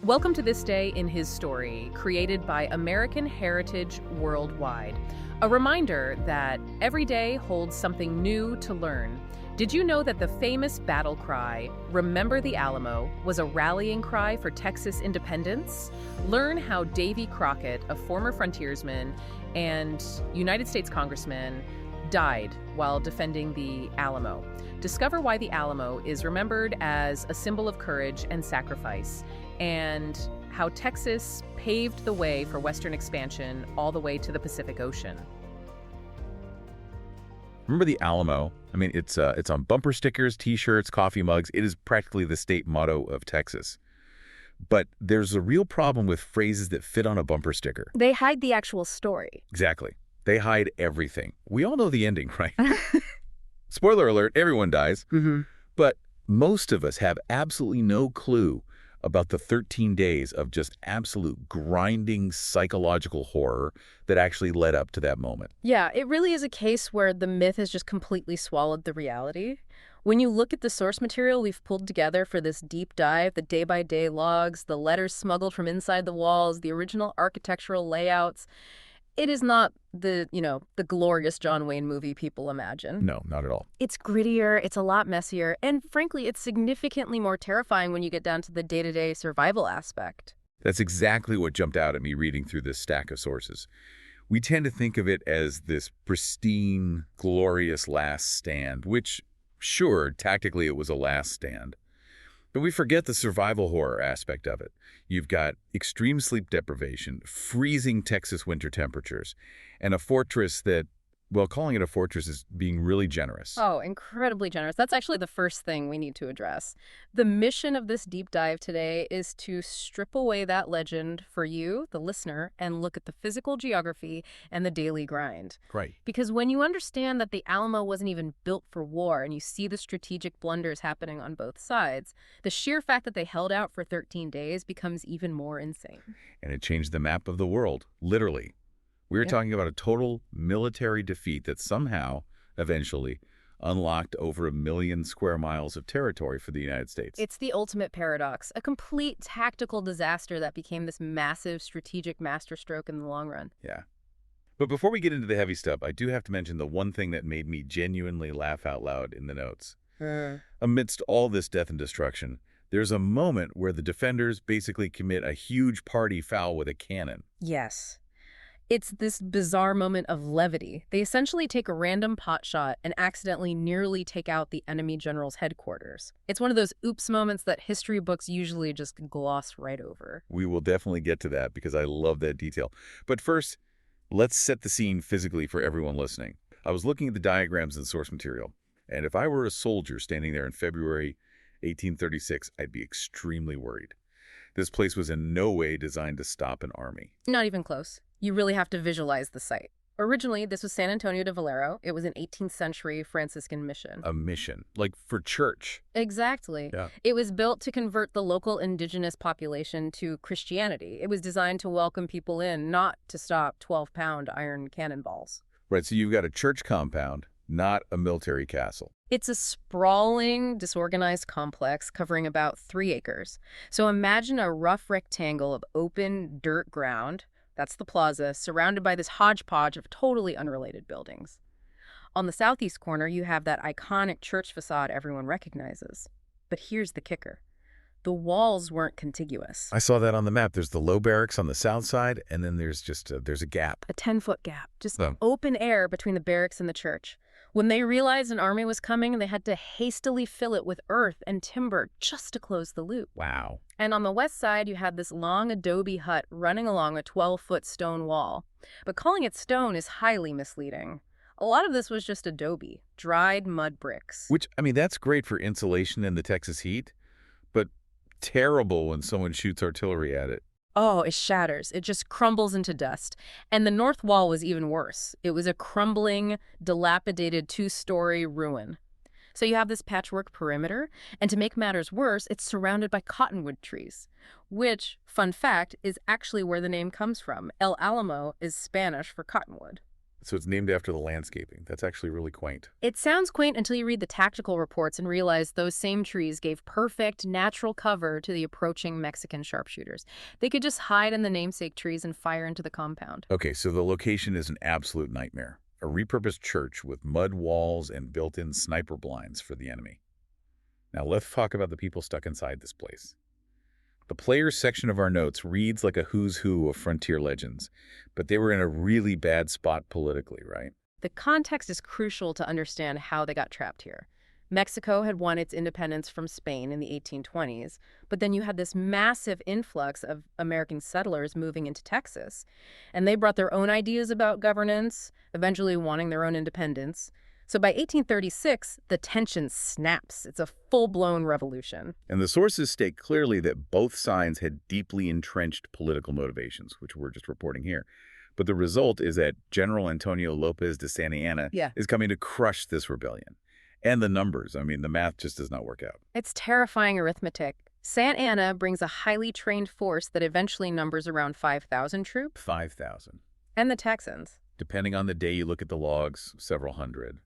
Welcome to This Day in His Story, created by American Heritage Worldwide. A reminder that every day holds something new to learn. Did you know that the famous battle cry, "Remember the Alamo," was a rallying cry for Texas independence? Learn how Davy Crockett, a former frontiersman and United States congressman, died while defending the Alamo. Discover why the Alamo is remembered as a symbol of courage and sacrifice, and how Texas paved the way for Western expansion all the way to the Pacific Ocean. Remember the Alamo? I mean, it's on bumper stickers, T-shirts, coffee mugs. It is practically the state motto of Texas. But there's a real problem with phrases that fit on a bumper sticker. They hide the actual story. Exactly. They hide everything. We all know the ending, right? Spoiler alert, everyone dies. Mm-hmm. But most of us have absolutely no clue about the 13 days of just absolute grinding psychological horror that actually led up to that moment. Yeah, it really is a case where the myth has just completely swallowed the reality. When you look at the source material we've pulled together for this deep dive, the day-by-day logs, the letters smuggled from inside the walls, the original architectural layouts, it is not the glorious John Wayne movie people imagine. No, not at all. It's grittier, it's a lot messier, and frankly, it's significantly more terrifying when you get down to the day-to-day survival aspect. That's exactly what jumped out at me reading through this stack of sources. We tend to think of it as this pristine, glorious last stand, which, sure, tactically it was a last stand. But we forget the survival horror aspect of it. You've got extreme sleep deprivation, freezing Texas winter temperatures, and a fortress that, well, calling it a fortress is being really generous. Oh, incredibly generous. That's actually the first thing we need to address. The mission of this deep dive today is to strip away that legend for you, the listener, and look at the physical geography and the daily grind. Right. Because when you understand that the Alamo wasn't even built for war and you see the strategic blunders happening on both sides, the sheer fact that they held out for 13 days becomes even more insane. And it changed the map of the world, literally. We were talking about a total military defeat that somehow, eventually, unlocked over 1 million square miles of territory for the United States. It's the ultimate paradox, a complete tactical disaster that became this massive strategic masterstroke in the long run. Yeah. But before we get into the heavy stuff, I do have to mention the one thing that made me genuinely laugh out loud in the notes. Amidst all this death and destruction, there's a moment where the defenders basically commit a huge party foul with a cannon. Yes. It's this bizarre moment of levity. They essentially take a random pot shot and accidentally nearly take out the enemy general's headquarters. It's one of those oops moments that history books usually just gloss right over. We will definitely get to that because I love that detail. But first, let's set the scene physically for everyone listening. I was looking at the diagrams and source material, and if I were a soldier standing there in February 1836, I'd be extremely worried. This place was in no way designed to stop an army. Not even close. You really have to visualize the site. Originally, this was San Antonio de Valero. It was an 18th century Franciscan mission. A mission, like for church. Exactly. Yeah. It was built to convert the local indigenous population to Christianity. It was designed to welcome people in, not to stop 12-pound iron cannonballs. Right, so you've got a church compound, not a military castle. It's a sprawling, disorganized complex covering about 3 acres. So imagine a rough rectangle of open dirt ground. That's the plaza, surrounded by this hodgepodge of totally unrelated buildings. On the southeast corner, you have that iconic church facade everyone recognizes. But here's the kicker. The walls weren't contiguous. I saw that on the map. There's the low barracks on the south side, and then there's just there's a gap. A 10-foot gap, just Oh. open air between the barracks and the church. When they realized an army was coming, they had to hastily fill it with earth and timber just to close the loop. Wow. And on the west side, you had this long adobe hut running along a 12-foot stone wall. But calling it stone is highly misleading. A lot of this was just adobe, dried mud bricks. Which, I mean, that's great for insulation in the Texas heat, but terrible when someone shoots artillery at it. Oh, it shatters. It just crumbles into dust. And the north wall was even worse. It was a crumbling, dilapidated 2-story ruin. So you have this patchwork perimeter, and to make matters worse, it's surrounded by cottonwood trees, which, fun fact, is actually where the name comes from. El Alamo is Spanish for cottonwood. So it's named after the landscaping. That's actually really quaint. It sounds quaint until you read the tactical reports and realize those same trees gave perfect, natural cover to the approaching Mexican sharpshooters. They could just hide in the namesake trees and fire into the compound. Okay, so the location is an absolute nightmare. A repurposed church with mud walls and built-in sniper blinds for the enemy. Now let's talk about the people stuck inside this place. The players section of our notes reads like a who's who of frontier legends, but they were in a really bad spot politically, right? The context is crucial to understand how they got trapped here. Mexico had won its independence from Spain in the 1820s, but then you had this massive influx of American settlers moving into Texas, and they brought their own ideas about governance, eventually wanting their own independence. So by 1836, the tension snaps. It's a full-blown revolution. And the sources state clearly that both sides had deeply entrenched political motivations, which we're just reporting here. But the result is that General Antonio Lopez de Santa Anna is coming to crush this rebellion. And the numbers, I mean, the math just does not work out. It's terrifying arithmetic. Santa Anna brings a highly trained force that eventually numbers around 5,000 troops. 5,000. And the Texans. Depending on the day you look at the logs, several hundred.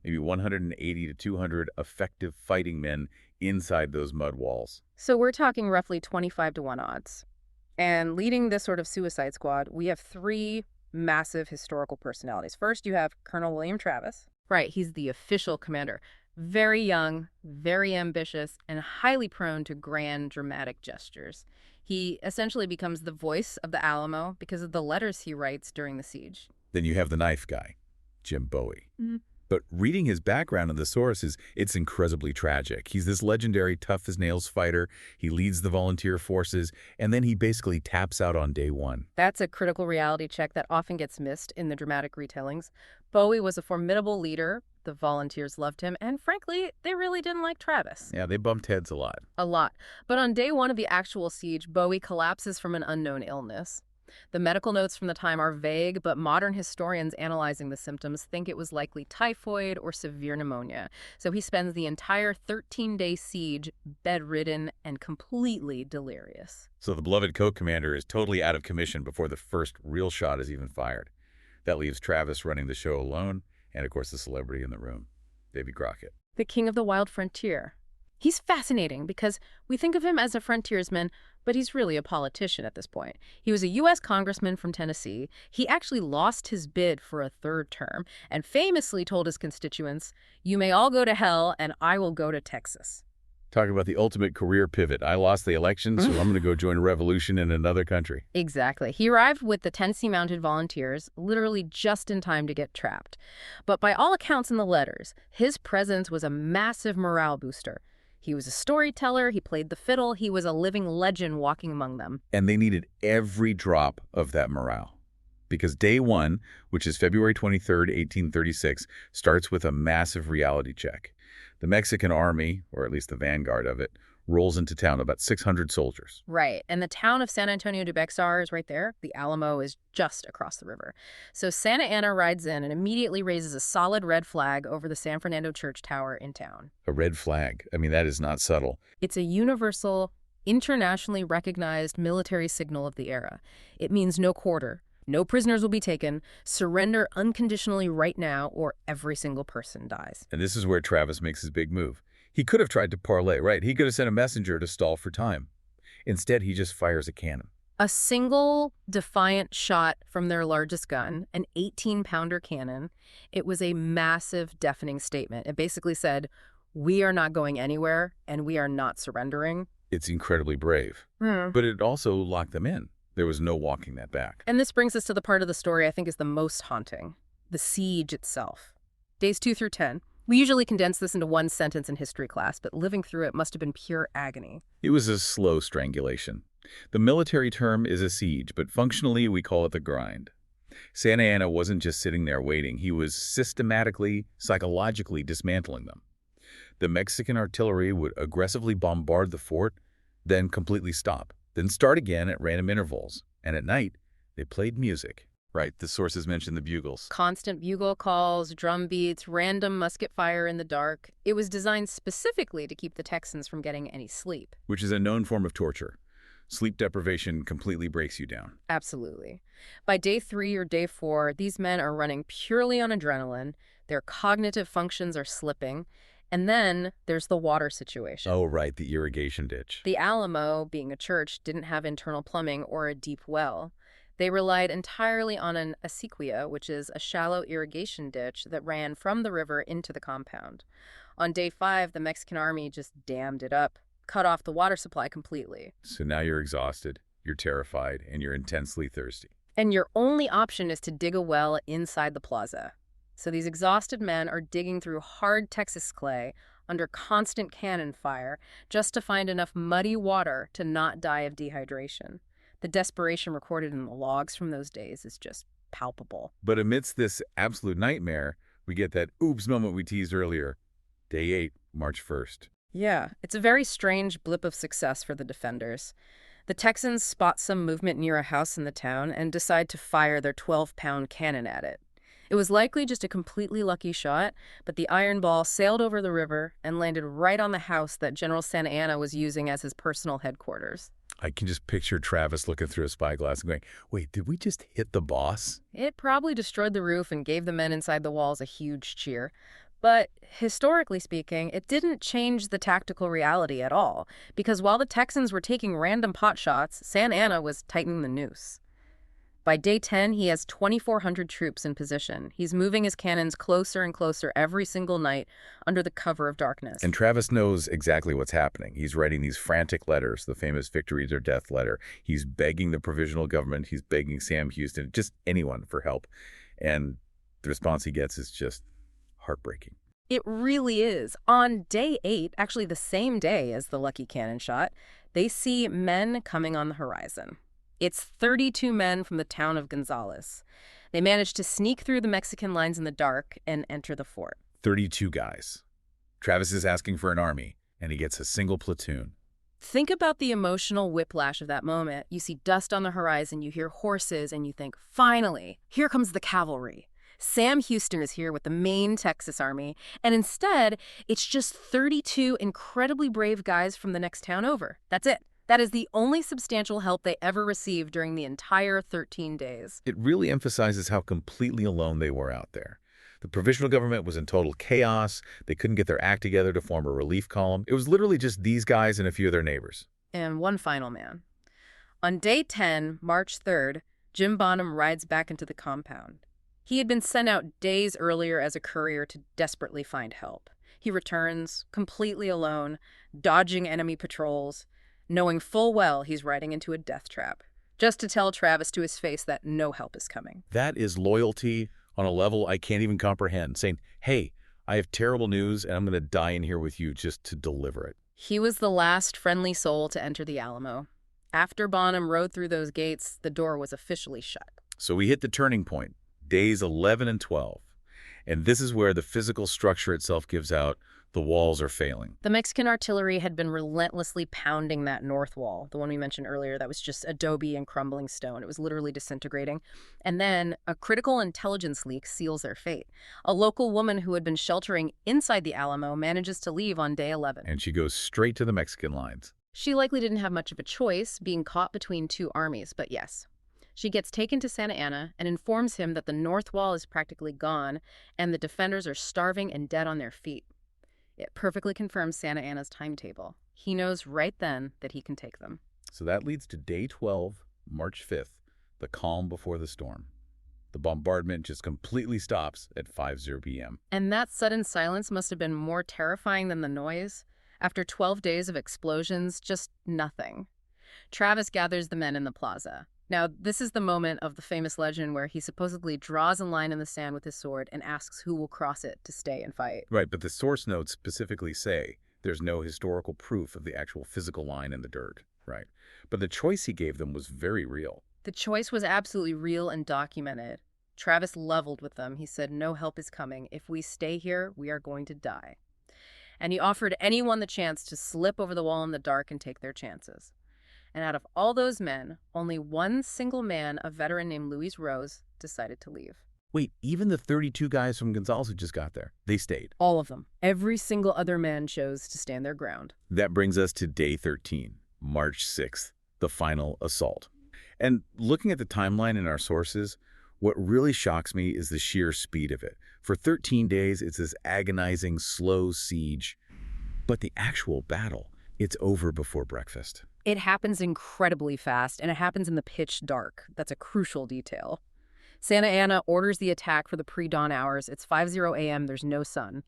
Maybe 180 to 200 effective fighting men inside those mud walls. So we're talking roughly 25-to-1 odds. And leading this sort of suicide squad, we have three massive historical personalities. First, you have Colonel William Travis. Right, he's the official commander. Very young, very ambitious, and highly prone to grand, dramatic gestures. He essentially becomes the voice of the Alamo because of the letters he writes during the siege. Then you have the knife guy, Jim Bowie. But reading his background in the sources, it's incredibly tragic. He's this legendary tough-as-nails fighter. He leads the volunteer forces, and then he basically taps out on day one. That's a critical reality check that often gets missed in the dramatic retellings. Bowie was a formidable leader. The volunteers loved him, and frankly, they really didn't like Travis. Yeah, they bumped heads a lot. A lot. But on day one of the actual siege, Bowie collapses from an unknown illness. The medical notes from the time are vague, but modern historians analyzing the symptoms think it was likely typhoid or severe pneumonia. So he spends the entire 13-day siege bedridden and completely delirious. So the beloved co-commander is totally out of commission before the first real shot is even fired. That leaves Travis running the show alone, and of course the celebrity in the room, Davy Crockett. The king of the wild frontier. He's fascinating because we think of him as a frontiersman, but he's really a politician at this point. He was a U.S. congressman from Tennessee. He actually lost his bid for a third term and famously told his constituents, "You may all go to hell and I will go to Texas." Talk about the ultimate career pivot. I lost the election, so I'm going to go join a revolution in another country. Exactly. He arrived with the Tennessee Mounted Volunteers, literally just in time to get trapped. But by all accounts in the letters, his presence was a massive morale booster. He was a storyteller, he played the fiddle, he was a living legend walking among them. And they needed every drop of that morale. Because day one, which is February 23rd, 1836, starts with a massive reality check. The Mexican army, or at least the vanguard of it, rolls into town, about 600 soldiers. Right, and the town of San Antonio de Bexar is right there. The Alamo is just across the river. So Santa Anna rides in and immediately raises a solid red flag over the San Fernando church tower in town. A red flag. I mean, that is not subtle. It's a universal, internationally recognized military signal of the era. It means no quarter. No prisoners will be taken. Surrender unconditionally right now, or every single person dies. And this is where Travis makes his big move. He could have tried to parlay, right? He could have sent a messenger to stall for time. Instead, he just fires a cannon. A single defiant shot from their largest gun, an 18-pounder cannon. It was a massive, deafening statement. It basically said, "We are not going anywhere, and we are not surrendering." It's incredibly brave. But it also locked them in. There was no walking that back. And this brings us to the part of the story I think is the most haunting, the siege itself. Days 2 through 10. We usually condense this into one sentence in history class, but living through it must have been pure agony. It was a slow strangulation. The military term is a siege, but functionally we call it the grind. Santa Anna wasn't just sitting there waiting. He was systematically, psychologically dismantling them. The Mexican artillery would aggressively bombard the fort, then completely stop. Then start again at random intervals. And at night, they played music. Right, the sources mention the bugles. Constant bugle calls, drum beats, random musket fire in the dark. It was designed specifically to keep the Texans from getting any sleep. Which is a known form of torture. Sleep deprivation completely breaks you down. Absolutely. By day 3 or day 4, these men are running purely on adrenaline. Their cognitive functions are slipping. And then there's the water situation. Oh, right, the irrigation ditch. The Alamo, being a church, didn't have internal plumbing or a deep well. They relied entirely on an acequia, which is a shallow irrigation ditch that ran from the river into the compound. On day 5, the Mexican army just dammed it up, cut off the water supply completely. So now you're exhausted, you're terrified, and you're intensely thirsty. And your only option is to dig a well inside the plaza. So these exhausted men are digging through hard Texas clay under constant cannon fire just to find enough muddy water to not die of dehydration. The desperation recorded in the logs from those days is just palpable. But amidst this absolute nightmare, we get that oops moment we teased earlier. Day 8, March 1st. Yeah, it's a very strange blip of success for the defenders. The Texans spot some movement near a house in the town and decide to fire their 12-pound cannon at it. It was likely just a completely lucky shot, but the iron ball sailed over the river and landed right on the house that General Santa Anna was using as his personal headquarters. I can just picture Travis looking through a spyglass and going, wait, did we just hit the boss? It probably destroyed the roof and gave the men inside the walls a huge cheer. But historically speaking, it didn't change the tactical reality at all, because while the Texans were taking random pot shots, Santa Anna was tightening the noose. By day 10, he has 2,400 troops in position. He's moving his cannons closer and closer every single night under the cover of darkness. And Travis knows exactly what's happening. He's writing these frantic letters, the famous victories or death letter. He's begging the provisional government. He's begging Sam Houston, just anyone for help. And the response he gets is just heartbreaking. It really is. On day 8, actually the same day as the lucky cannon shot, they see men coming on the horizon. It's 32 men from the town of Gonzales. They manage to sneak through the Mexican lines in the dark and enter the fort. 32 guys. Travis is asking for an army, and he gets a single platoon. Think about the emotional whiplash of that moment. You see dust on the horizon, you hear horses, and you think, finally, here comes the cavalry. Sam Houston is here with the main Texas Army, and instead, it's just 32 incredibly brave guys from the next town over. That's it. That is the only substantial help they ever received during the entire 13 days. It really emphasizes how completely alone they were out there. The provisional government was in total chaos. They couldn't get their act together to form a relief column. It was literally just these guys and a few of their neighbors. And one final man. On day 10, March 3rd, Jim Bonham rides back into the compound. He had been sent out days earlier as a courier to desperately find help. He returns, completely alone, dodging enemy patrols, knowing full well he's riding into a death trap, just to tell Travis to his face that no help is coming. That is loyalty on a level I can't even comprehend, saying, hey, I have terrible news and I'm going to die in here with you just to deliver it. He was the last friendly soul to enter the Alamo. After Bonham rode through those gates, the door was officially shut. So we hit the turning point, days 11 and 12. And this is where the physical structure itself gives out. The walls are failing. The Mexican artillery had been relentlessly pounding that north wall, the one we mentioned earlier that was just adobe and crumbling stone. It was literally disintegrating. And then a critical intelligence leak seals their fate. A local woman who had been sheltering inside the Alamo manages to leave on day 11. And she goes straight to the Mexican lines. She likely didn't have much of a choice, being caught between two armies, but yes. She gets taken to Santa Anna and informs him that the north wall is practically gone and the defenders are starving and dead on their feet. It perfectly confirms Santa Anna's timetable. He knows right then that he can take them. So that leads to day 12, March 5th, the calm before the storm. The bombardment just completely stops at 5:00 p.m. And that sudden silence must have been more terrifying than the noise. After 12 days of explosions, just nothing. Travis gathers the men in the plaza. Now, this is the moment of the famous legend where he supposedly draws a line in the sand with his sword and asks who will cross it to stay and fight. Right, but the source notes specifically say there's no historical proof of the actual physical line in the dirt, right? But the choice he gave them was very real. The choice was absolutely real and documented. Travis leveled with them. He said, no help is coming. If we stay here, we are going to die. And he offered anyone the chance to slip over the wall in the dark and take their chances. And out of all those men, only one single man, a veteran named Luis Rose, decided to leave. Wait, even the 32 guys from Gonzales who just got there, they stayed. All of them. Every single other man chose to stand their ground. That brings us to day 13, March 6th, the final assault. And looking at the timeline in our sources, what really shocks me is the sheer speed of it. For 13 days, it's this agonizing, slow siege. But the actual battle, it's over before breakfast. It happens incredibly fast, and it happens in the pitch dark. That's a crucial detail. Santa Anna orders the attack for the pre-dawn hours. It's 5:00 a.m., there's no sun.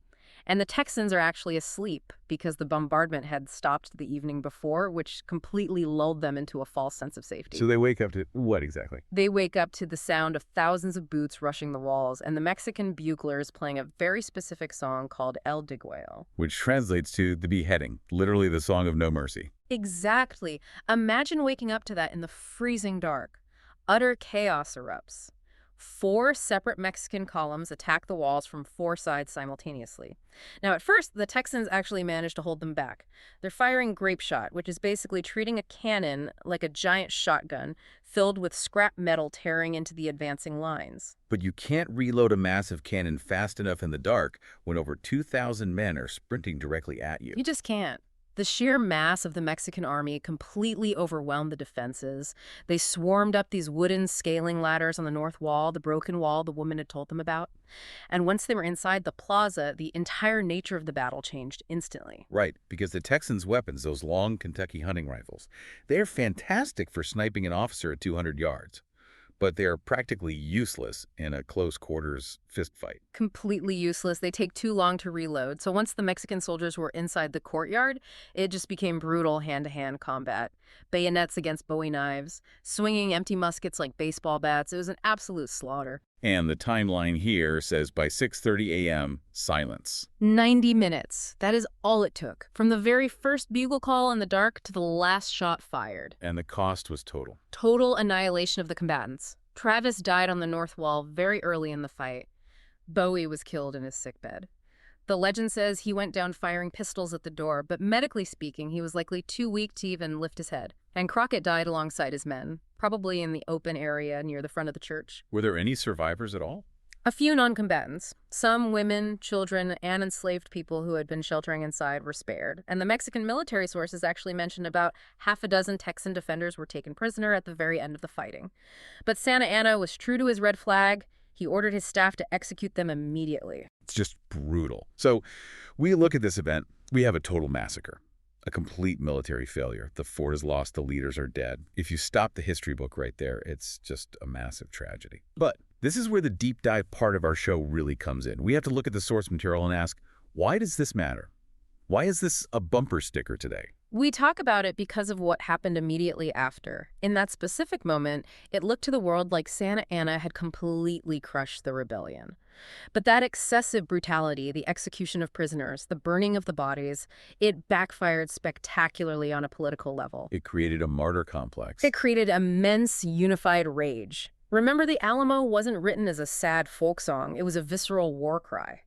And the Texans are actually asleep because the bombardment had stopped the evening before, which completely lulled them into a false sense of safety. So they wake up to what exactly? They wake up to the sound of thousands of boots rushing the walls and the Mexican buglers playing a very specific song called El Degüello. Which translates to the beheading, literally the song of no mercy. Exactly. Imagine waking up to that in the freezing dark. Utter chaos erupts. 4 separate Mexican columns attack the walls from 4 sides simultaneously. Now, at first, the Texans actually managed to hold them back. They're firing grape shot, which is basically treating a cannon like a giant shotgun filled with scrap metal tearing into the advancing lines. But you can't reload a massive cannon fast enough in the dark when over 2,000 men are sprinting directly at you. You just can't. The sheer mass of the Mexican army completely overwhelmed the defenses. They swarmed up these wooden scaling ladders on the north wall, the broken wall the woman had told them about. And once they were inside the plaza, the entire nature of the battle changed instantly. Right, because the Texans' weapons, those long Kentucky hunting rifles, they're fantastic for sniping an officer at 200 yards. But they are practically useless in a close-quarters fistfight. Completely useless. They take too long to reload. So once the Mexican soldiers were inside the courtyard, it just became brutal hand-to-hand combat. Bayonets against Bowie knives, swinging empty muskets like baseball bats. It was an absolute slaughter. And the timeline here says by 6:30 a.m., silence. 90 minutes. That is all it took. From the very first bugle call in the dark to the last shot fired. And the cost was total. Total annihilation of the combatants. Travis died on the north wall very early in the fight. Bowie was killed in his sickbed. The legend says he went down firing pistols at the door, but medically speaking, he was likely too weak to even lift his head. And Crockett died alongside his men, probably in the open area near the front of the church. Were there any survivors at all? A few non-combatants. Some women, children, and enslaved people who had been sheltering inside were spared. And the Mexican military sources actually mentioned about half a dozen Texan defenders were taken prisoner at the very end of the fighting. But Santa Anna was true to his red flag. He ordered his staff to execute them immediately. It's just brutal. So we look at this event, we have a total massacre. A complete military failure. The fort is lost, the leaders are dead. If you stop the history book right there, it's just a massive tragedy. But this is where the deep dive part of our show really comes in. We have to look at the source material and ask, why does this matter? Why is this a bumper sticker today? We talk about it because of what happened immediately after. In that specific moment, it looked to the world like Santa Anna had completely crushed the rebellion. But that excessive brutality, the execution of prisoners, the burning of the bodies, it backfired spectacularly on a political level. It created a martyr complex. It created immense unified rage. Remember, the Alamo wasn't written as a sad folk song. It was a visceral war cry.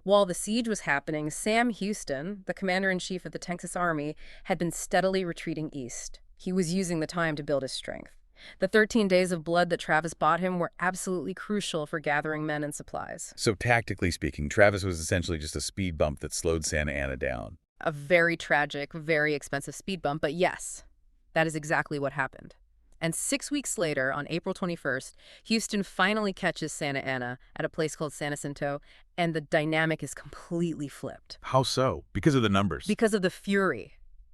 While the siege was happening, Sam Houston, the commander-in-chief of the Texas Army, had been steadily retreating east. He was using the time to build his strength. The 13 days of blood that Travis bought him were absolutely crucial for gathering men and supplies. So tactically speaking, Travis was essentially just a speed bump that slowed Santa Anna down. A very tragic, very expensive speed bump, but yes, that is exactly what happened. And 6 weeks later, on April 21st, Houston finally catches Santa Anna at a place called San Jacinto, and the dynamic is completely flipped. How so? Because of the numbers. Because of the fury.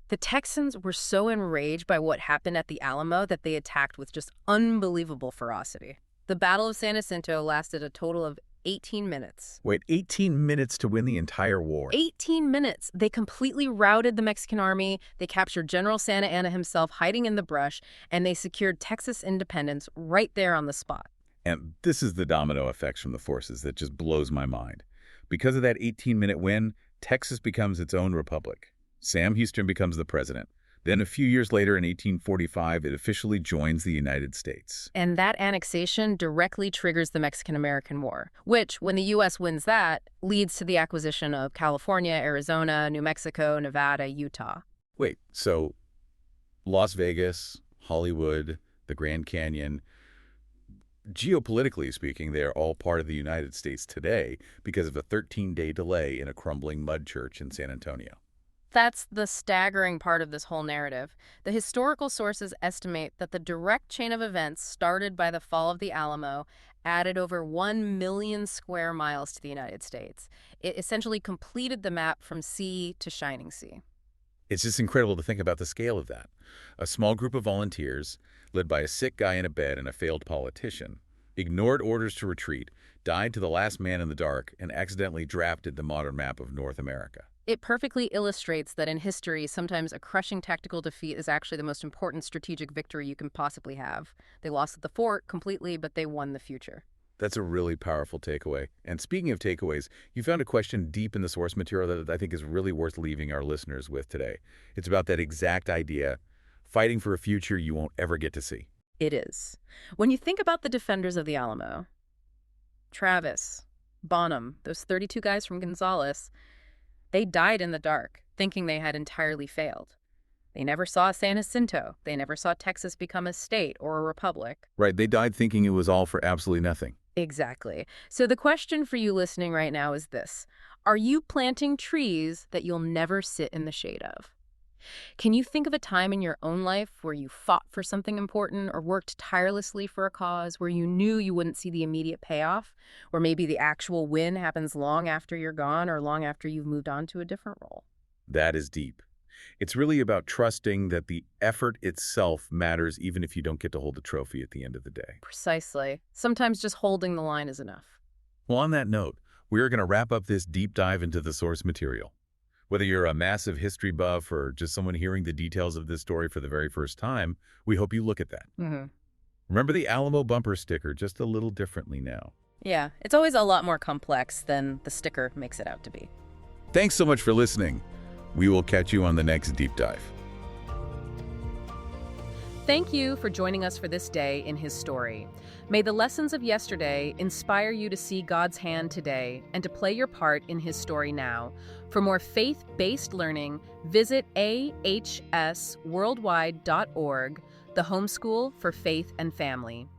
The Texans were so enraged by what happened at the Alamo that they attacked with just unbelievable ferocity. The Battle of San Jacinto lasted a total of 18 minutes. Wait, 18 minutes to win the entire war? 18 minutes. They completely routed the Mexican army. They captured General Santa Anna himself hiding in the brush, and they secured Texas independence right there on the spot. And this is the domino effects from the forces that just blows my mind. Because of that 18-minute win, Texas becomes its own republic. Sam Houston becomes the president. Then a few years later, in 1845, it officially joins the United States. And that annexation directly triggers the Mexican-American War, which, when the U.S. wins that, leads to the acquisition of California, Arizona, New Mexico, Nevada, Utah. Wait, so Las Vegas, Hollywood, the Grand Canyon, geopolitically speaking, they are all part of the United States today because of a 13-day delay in a crumbling mud church in San Antonio. That's the staggering part of this whole narrative. The historical sources estimate that the direct chain of events started by the fall of the Alamo added over 1 million square miles to the United States. It essentially completed the map from sea to shining sea. It's just incredible to think about the scale of that. A small group of volunteers, led by a sick guy in a bed and a failed politician, ignored orders to retreat, died to the last man in the dark, and accidentally drafted the modern map of North America. It perfectly illustrates that in history, sometimes a crushing tactical defeat is actually the most important strategic victory you can possibly have. They lost at the fort completely, but they won the future. That's a really powerful takeaway. And speaking of takeaways, you found a question deep in the source material that I think is really worth leaving our listeners with today. It's about that exact idea, fighting for a future you won't ever get to see. It is. When you think about the defenders of the Alamo, Travis, Bonham, those 32 guys from Gonzales, they died in the dark, thinking they had entirely failed. They never saw San Jacinto. They never saw Texas become a state or a republic. Right, they died thinking it was all for absolutely nothing. Exactly. So the question for you listening right now is this. Are you planting trees that you'll never sit in the shade of? Can you think of a time in your own life where you fought for something important or worked tirelessly for a cause where you knew you wouldn't see the immediate payoff, or maybe the actual win happens long after you're gone or long after you've moved on to a different role? That is deep. It's really about trusting that the effort itself matters even if you don't get to hold the trophy at the end of the day. Precisely. Sometimes just holding the line is enough. Well, on that note, we are going to wrap up this deep dive into the source material. Whether you're a massive history buff or just someone hearing the details of this story for the very first time, we hope you look at that. Remember the Alamo bumper sticker, just a little differently now. Yeah, it's always a lot more complex than the sticker makes it out to be. Thanks so much for listening. We will catch you on the next deep dive. Thank you for joining us for this day in His story. May the lessons of yesterday inspire you to see God's hand today and to play your part in His story now. For more faith-based learning, visit ahsworldwide.org, the homeschool for faith and family.